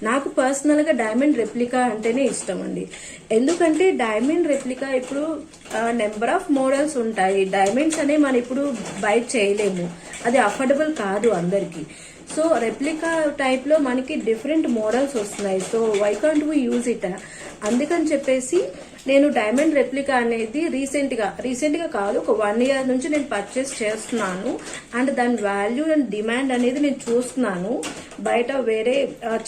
నాకు పర్సనల్గా diamond replica అంటేనే ఇష్టం అండి. ఎందుకంటే డైమండ్ రెప్లికా ఇప్పుడు నెంబర్ ఆఫ్ మోడల్స్ ఉంటాయి. డైమండ్స్ అనే మనం ఇప్పుడు బై చేయలేము, అది అఫోర్డబుల్ కాదు అందరికి. సో రెప్లికా టైప్లో మనకి డిఫరెంట్ మోడల్స్ వస్తున్నాయి. So why can't we use it? అందుకని చెప్పేసి నేను డైమండ్ రెప్లికా అనేది రీసెంట్గా కాదు, ఒక 1 year నుంచి నేను పర్చేస్ చేస్తున్నాను. అండ్ దాని వాల్యూ అండ్ డిమాండ్ అనేది నేను చూస్తున్నాను. బయట వేరే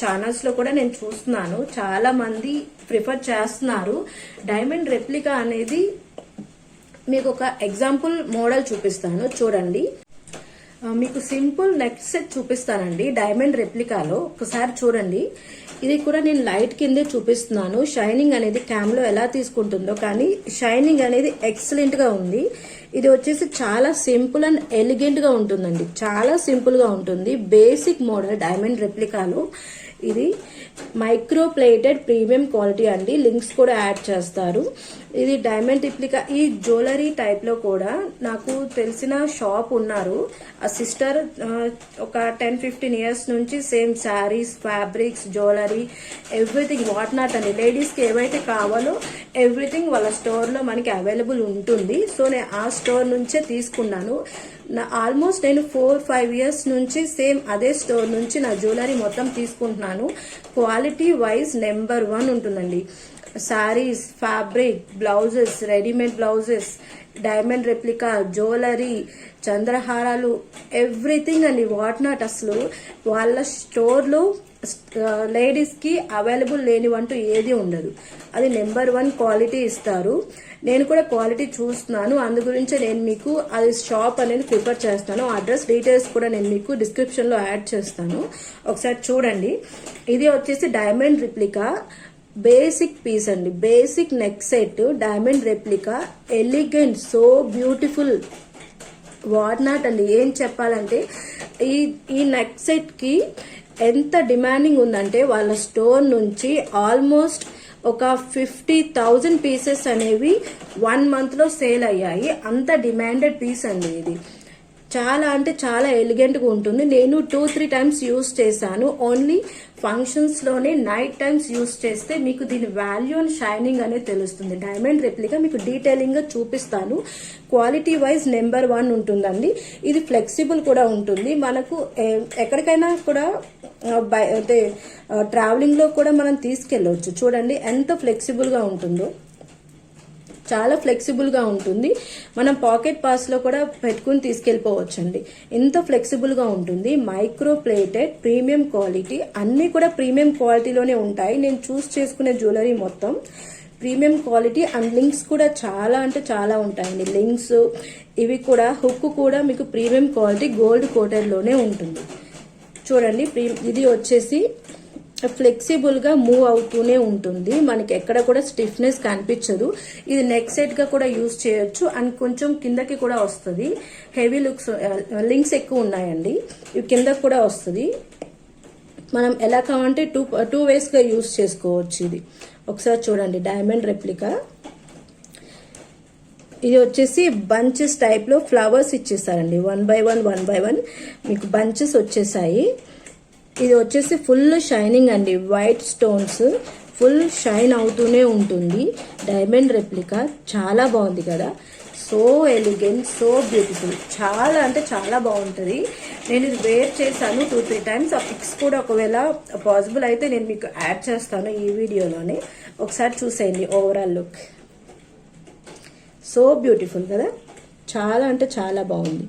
ఛానల్స్లో కూడా నేను చూస్తున్నాను, చాలా మంది ప్రిఫర్ చేస్తున్నారు. డైమండ్ రెప్లికా అనేది మీకు ఒక ఎగ్జాంపుల్ మోడల్ చూపిస్తాను చూడండి. మీకు సింపుల్ నెక్ సెట్ చూపిస్తానండి డైమండ్ రెప్లికాలో, ఒకసారి చూడండి. ఇది కూడా నేను లైట్ కిందే చూపిస్తున్నాను. షైనింగ్ అనేది క్యామ్లో ఎలా తీసుకుంటుందో కానీ షైనింగ్ అనేది ఎక్సలెంట్ గా ఉంది. ఇది వచ్చేసి చాలా సింపుల్ అండ్ ఎలిగెంట్ గా ఉంటుందండి, చాలా సింపుల్ గా ఉంటుంది. బేసిక్ మోడల్ డైమండ్ రెప్లికాలో ఇది మైక్రో ప్లేటెడ్ ప్రీమియం క్వాలిటీ అండి. లింక్స్ కూడా యాడ్ చేస్తారు. ఇది డైమండ్ రెప్లికా. ఈ జ్యువెలరీ టైప్ లో కూడా నాకు తెలిసిన షాప్ ఉన్నారు. ఆ సిస్టర్ ఒక 10-15 years నుంచి same saris, fabrics, jewellery, everything what not అండి. లేడీస్ కి ఏవైతే కావాలో ఎవ్రీథింగ్ వాళ్ళ స్టోర్ లో మనకి అవైలబుల్ ఉంటుంది. సో నేను ఆ స్టోర్ నుంచే తీసుకున్నాను. ఆల్మోస్ట్ నేను 4-5 years నుంచి సేమ్ అదే స్టోర్ నుంచి నా జ్యువెలరీ మొత్తం తీసుకుంటున్నాను. క్వాలిటీ వైజ్ నెంబర్ 1 ఉంటుందండి. Saris, fabric, blouses, readymade blouses, diamond replica, jewellery, చంద్రహారాలు, ఎవ్రీథింగ్ అండి. వాట్ నాట్ అసలు వాళ్ళ స్టోర్లో లేడీస్ కి అవైలబుల్ లేనివంటూ ఏది ఉండదు. అది నెంబర్ 1 క్వాలిటీ ఇస్తారు. నేను కూడా క్వాలిటీ చూస్తున్నాను, అందు గురించి నేను మీకు అది షాప్ అనేది ప్రిఫర్ చేస్తాను. అడ్రస్ డీటెయిల్స్ కూడా నేను మీకు డిస్క్రిప్షన్ లో యాడ్ చేస్తాను, ఒకసారి చూడండి. ఇది వచ్చేసి డైమండ్ రెప్లికా బేసిక్ పీస్ అండి, basic neck set diamond replica, elegant, so beautiful, what not అండి. ఏం చెప్పాలంటే ఈ నెక్ సెట్ కి ఎంత డిమాండింగ్ ఉందంటే వాళ్ళ స్టోర్ నుంచి ఆల్మోస్ట్ ఒక 50,000 పీసెస్ అనేవి 1 month లో సేల్ అయ్యాయి. అంత డిమాండెడ్ పీస్ అండి ఇది. చాలా అంటే చాలా ఎలిగెంట్ గా ఉంటుంది. నేను 2-3 times యూజ్ చేశాను. ఓన్లీ ఫంక్షన్స్ లోనే నైట్ టైమ్స్ యూజ్ చేస్తే మీకు దీని వాల్యూ అండ్ షైనింగ్ అనేది తెలుస్తుంది. డైమండ్ రెప్లికా మీకు డీటెయిలింగ్ గా చూపిస్తాను. క్వాలిటీ వైజ్ నెంబర్ 1 ఉంటుందండి. ఇది ఫ్లెక్సిబుల్ కూడా ఉంటుంది. మనకు ఎక్కడికైనా కూడా అంటే ట్రావెలింగ్ లో కూడా మనం తీసుకెళ్లవచ్చు. చూడండి ఎంత ఫ్లెక్సిబుల్ గా ఉంటుందో, చాలా ఫ్లెక్సిబుల్ గా ఉంటుంది. మనం పాకెట్ పాస్ లో కూడా పెట్టుకుని తీసుకెళ్లిపోవచ్చు అండి, ఎంత ఫ్లెక్సిబుల్ గా ఉంటుంది. మైక్రో ప్లేటెడ్ ప్రీమియం క్వాలిటీ, అన్ని కూడా ప్రీమియం క్వాలిటీలోనే ఉంటాయి. నేను చూస్ చేసుకునే జ్యువెలరీ మొత్తం ప్రీమియం క్వాలిటీ. అండ్ లింక్స్ కూడా చాలా అంటే చాలా ఉంటాయండి. లింక్స్ ఇవి కూడా, హుక్ కూడా మీకు ప్రీమియం క్వాలిటీ గోల్డ్ కోటెడ్ లోనే ఉంటుంది. చూడండి, ఇది వచ్చేసి ఫ్లెక్సిబుల్ గా మూవ్ అవుతూనే ఉంటుంది. మనకి ఎక్కడ కూడా స్టిఫ్నెస్ కనిపించదు. ఇది నెక్ సెట్ గా కూడా యూజ్ చేయొచ్చు. అండ్ కొంచెం కిందకి కూడా వస్తుంది. హెవీ లింక్స్ ఎక్కువ ఉన్నాయండి. ఇవి కిందకి కూడా వస్తుంది. మనం ఎలా కావాలంటే టూ వేస్ గా యూజ్ చేసుకోవచ్చు. ఇది ఒకసారి చూడండి, డైమండ్ రెప్లికా. ఇది వచ్చేసి బంచెస్ టైప్ లో ఫ్లవర్స్ ఇచ్చేసారండి. 1 by 1 మీకు బంచెస్ వచ్చేసాయి. ఇది వచ్చేసి ఫుల్ షైనింగ్ అండి, వైట్ స్టోన్స్ ఫుల్ షైన్ అవుతూనే ఉంటుంది. డైమండ్ రెప్లికా చాలా బాగుంది కదా, సో ఎలిగెంట్, సో బ్యూటిఫుల్, చాలా అంటే చాలా బాగుంటుంది. నేను ఇది వేర్ చేశాను 2-3 times. ఆ పిక్స్ కూడా ఒకవేళ పాసిబుల్ అయితే నేను మీకు యాడ్ చేస్తాను ఈ వీడియోలోనే. ఒకసారి చూసేయండి ఓవరాల్ లుక్. సో బ్యూటిఫుల్ కదా, చాలా అంటే చాలా బాగుంది.